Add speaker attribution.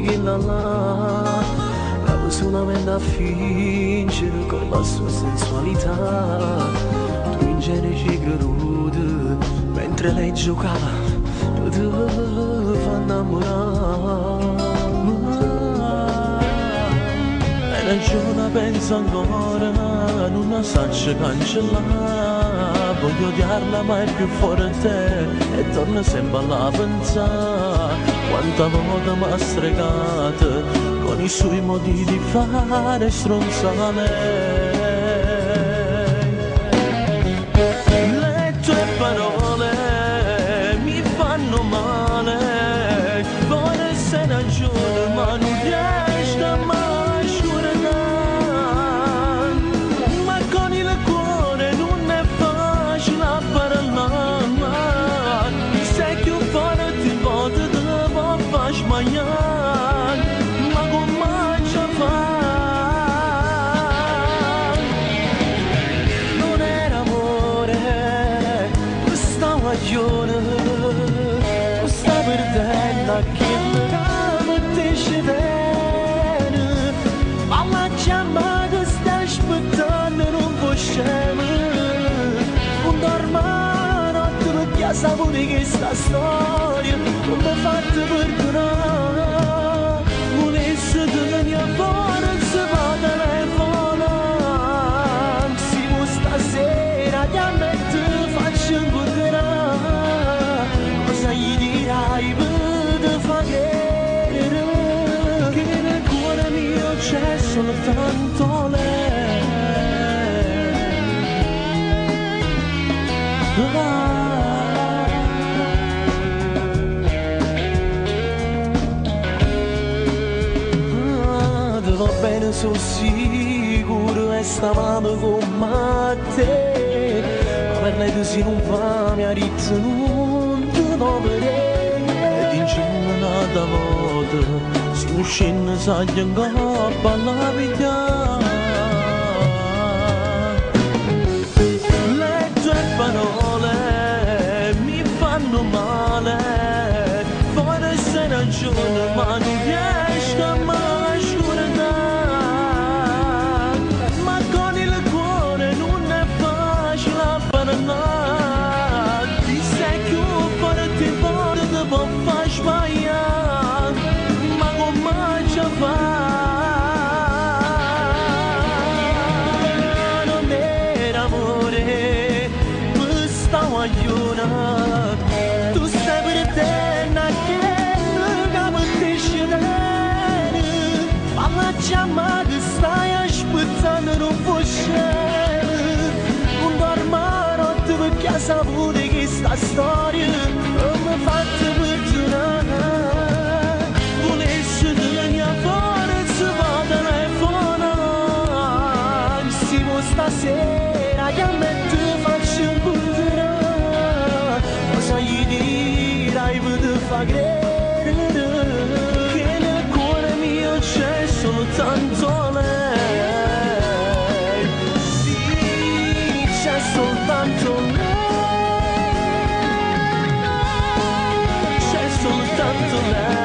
Speaker 1: che la bravo solamente a fingere con la sua sensualità. Tu in genere ci creduto, mentre lei giocava, tu ti fa innamorare. E ragione penso ancora, non la saccio cancellare. Voglio odiarla ma è più forte e torno sempre alla pensare quanta volta m'ha stregata con i suoi modi di fare stronzate. Le tue parole mi fanno male, forse ragione ma non riesco mai a scordare. Ma con il cuore non è facile a parlare, sei più forte di volte te ne può far sbagliare, ma come ci fai? Non era amore, questa guaglione, questa perdenda che mi dice bene, ma la chiamata sta aspettando non può scendere, non dormo notte perché sapore che sta storia non mi fatta perdonare. Volesse tenere forza ma telefonare, si può stasera ti ammetto faccio incontrare, cosa gli dirai per te fa credere che nel cuore mio c'è soltanto lei. Va bene, sono sicuro e stavamo con te, ma per lei così non va, mi ha detto non ti dovrei, ed in cima nata volta si uscendo saglia in coppa alla vita. Le tue parole mi fanno male, forse ragione ma non riesco mai. Ti sei più forte, forte ti può far sbagliare, ma come ci fai? Non era amore, questa guagliona, tu stai perdendo che non ti scendere, ma la chiamata stai aspettando non può scendere. Perché ha saputo che sta storia non mi fatta perdonare. Volessi tenere forza ma telefonare, si può stasera che a me ti faccio incontrare, cosa gli dirai per te fa credere che nel cuore mio c'è soltanto lei. Sì, c'è soltanto lei. Soltanto lei.